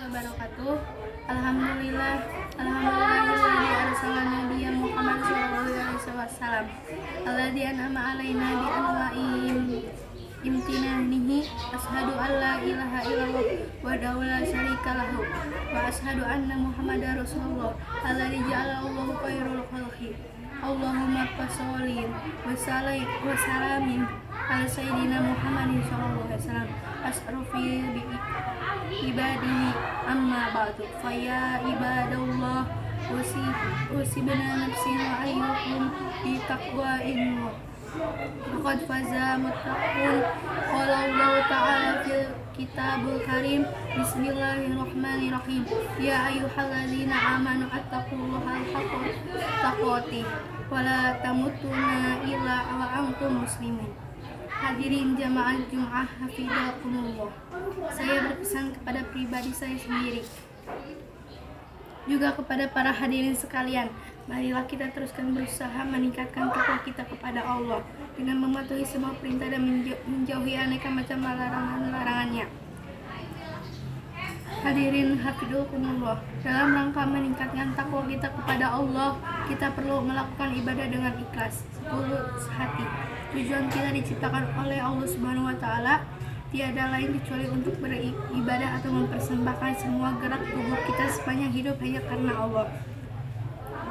wabarakatuh. Alhamdulillah, alhamdulillahilladzi arsala nabiyya Muhammad sallallahu alaihi wasallam. Alladzi an'ama alaina bi anwa'im imtinanihi. Asyhadu an la ilaha illallah wahdahu la syarika lahu wa asyhadu anna Muhammadar rasulullah alladzi ja'ala Allahu khairul khalqi. Allahumma sholli wa salamin ala sayyidina Muhammadin sallallahu alaihi wasallam asrofi bi ibadihi amma ba'du faya ibadallah usibna nafsi wa ayyukum bi taqwa ilmu laqad faza muttaqun. Qala Allah ta'ala fil kitabul karim bismillahirrahmanirrahim ya ayyuhalladzina amanu attaqullaha haqqa taqatih wa la tamutunna illa wa antum muslimin. Hadirin jamaah Jum'ah hafizakumullah. Saya berpesan kepada pribadi saya sendiri, juga kepada para hadirin sekalian. Marilah kita teruskan berusaha meningkatkan takwa kita kepada Allah dengan mematuhi semua perintah dan menjauhi aneka macam larangan-larangannya. Hadirin hafizakumullah, dalam rangka meningkatkan takwa kita kepada Allah, kita perlu melakukan ibadah dengan ikhlas, setulus hati. Tujuan kita diciptakan oleh Allah Subhanahu wa Ta'ala tiada lain kecuali untuk beribadah atau mempersembahkan semua gerak tubuh kita sepanjang hidup hanya karena Allah.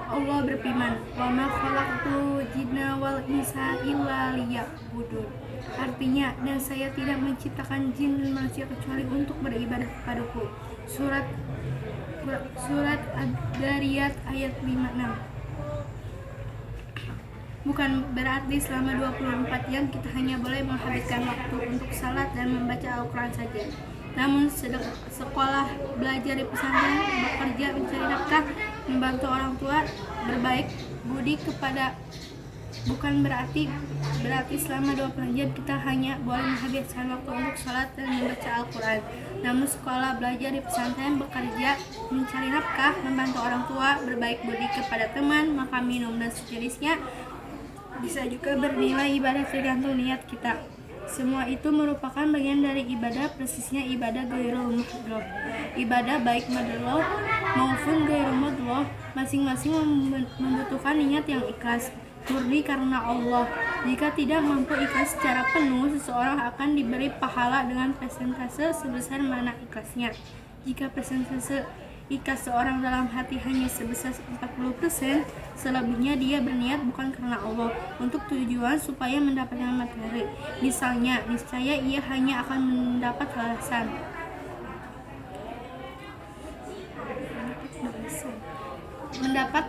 Allah berfirman, "Wa ma khalaqtul jinna wal insa illa liya'budun." Artinya, dan saya tidak menciptakan jin dan manusia kecuali untuk beribadah kepadaku. Surat Ad-Dariyat ayat 56. Bukan berarti selama 24 jam kita hanya boleh menghabiskan waktu untuk salat dan membaca Al-Quran saja. Namun sekolah, belajar di pesantren, bekerja, mencari nafkah, membantu orang tua, berbaik budi kepada bukan berarti selama 24 jam kita hanya boleh menghabiskan waktu untuk salat dan membaca Al-Quran. Namun sekolah, belajar di pesantren, bekerja, mencari nafkah, membantu orang tua, berbaik budi kepada teman, makan, minum, dan sejenisnya bisa juga bernilai ibadah tergantung niat kita. Semua itu merupakan bagian dari ibadah, persisnya ibadah ghairul madhloh. Ibadah baik madhloh maupun ghairul madhloh masing-masing membutuhkan niat yang ikhlas, murni karena Allah. Jika tidak mampu ikhlas secara penuh, seseorang akan diberi pahala dengan persentase sebesar mana ikhlasnya. Jika persentase ikhlas seorang dalam hati hanya sebesar 40%, selebihnya dia berniat bukan karena Allah, untuk tujuan supaya mendapatkan materi. Misalnya, niscaya ia hanya akan mendapat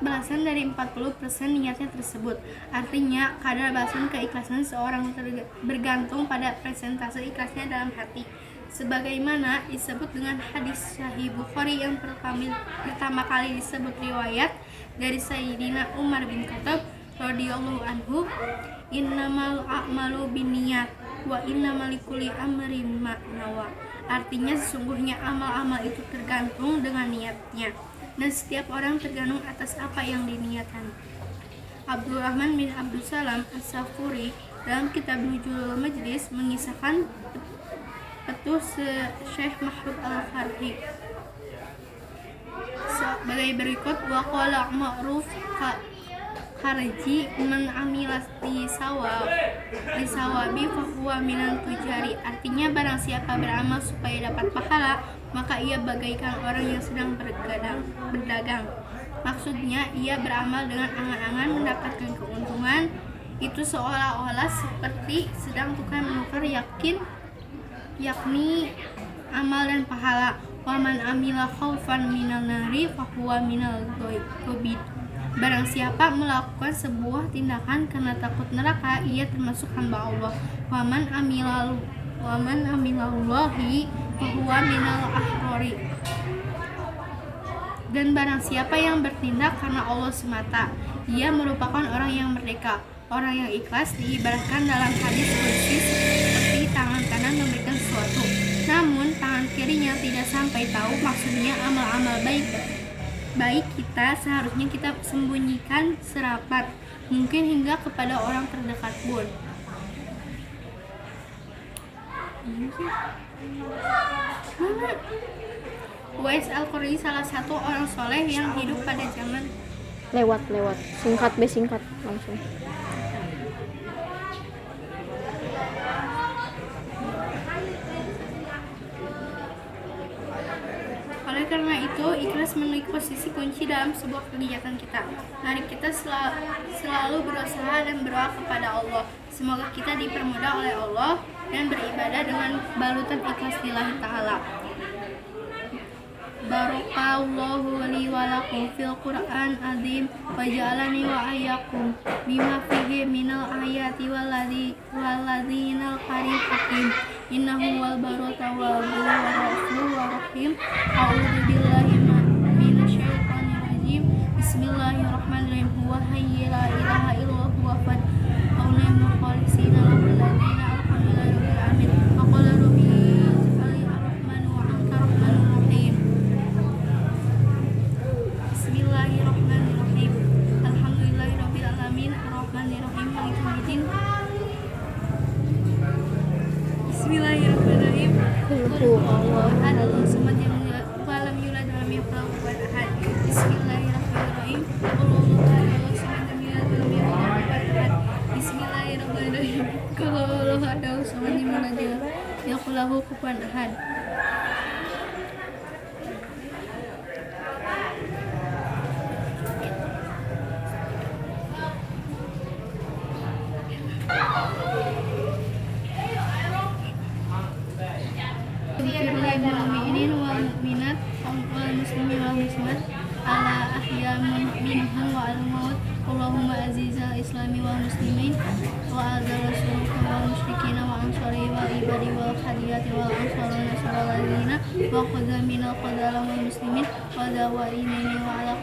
balasan dari 40% niatnya tersebut. Artinya, kadar balasan keikhlasan seorang bergantung pada persentase ikhlasnya dalam hati. Sebagaimana disebut dengan hadis Sahih Bukhari yang pertama kali disebut riwayat dari Sayyidina Umar bin Khattab radhiyallahu anhu, innamal a'malu binniyat wa innamal likulli amrin ma nawa. Artinya sesungguhnya amal-amal itu tergantung dengan niatnya, dan setiap orang tergantung atas apa yang diniatkan. Abdurrahman bin Abdul Salam As-Safuri dalam kitab Nujul Majlis mengisahkan petuh Syekh Mahrub Al-Farhi sebagai berikut: wa qala ma'ruf kharji man amila sawabi fa huwa minan tujari. Artinya, barang siapa beramal supaya dapat pahala, maka ia bagaikan orang yang sedang berdagang. Maksudnya, ia beramal dengan angan-angan mendapatkan keuntungan. Itu seolah-olah seperti sedang tukar menukar yakni amal dan pahala. Wa man amila khaufan minal nari fa huwa minal ghaib. Barang siapa melakukan sebuah tindakan karena takut neraka, ia termasuk hamba Allah. Wa man amilallahi fa huwa minal ahrari. Dan barang siapa yang bertindak karena Allah semata, ia merupakan orang yang merdeka. Orang yang ikhlas diibaratkan dalam hadis qudsi seperti tangan kanan memberikan sesuatu, namun tangan kirinya tidak sampai tahu. Maksudnya, amal-amal baik kita seharusnya kita sembunyikan serapat mungkin hingga kepada orang terdekat pun. Mana? Uwais Al-Qarni salah satu orang soleh yang hidup pada zaman lewat singkat langsung. Oleh karena itu, ikhlas memiliki posisi kunci dalam sebuah kegiatan kita. Mari kita selalu berusaha dan berdoa kepada Allah. Semoga kita dipermudah oleh Allah dan beribadah dengan balutan ikhlas lillahi ta'ala. Barakallahu li wa lakum fil Qur'an azim wa ja'alani wa ayyakum bima fihi minal ayati waladzinal karim hakim innahu wal baru tawwabur rahim. A'udzu billahi minasyaitonir rajim. Bismillahirrahmanirrahim. Huwa hayy la ilaha illa huwa fad'uhu mukhlisina lahu ladzina alhamdulillahi rabbil alamin. Faqala rabbi ar-rahmanu wa anta rahmanur rahim. Bismillahirrahmanirrahim. Alhamdulillahirabbil alamin arrahmanirrahim maliki yaumiddin. Bismillahirrahmanirrahim. Qul huwallahu ahad, Allahu samad, lam yulad wa lam yakul lahu kufuwan ahad. Bismillahirrahmanirrahim. Qul huwallahu ahad, Allahu samad, lam yulad wa lam yakul lahu kufuwan ahad. Bismillahirrahmanirrahim. Qul huwallahu ahad, Allahu samad, lam yulad wa lam yakul lahu kufuwan ahad. Bismillahirrahmanirrahim. Mu'minin wal mu'minat wal muslimin wal muslimat ala ahya minhum wa al maut. Allahumma azizal islami wal muslimin wa azal syuruka wal musyrikin wa ansari wal ibadi wal hadiyati wal ansari nasral ladina wa qadha minal qadala wal muslimin wa dawainini wa ala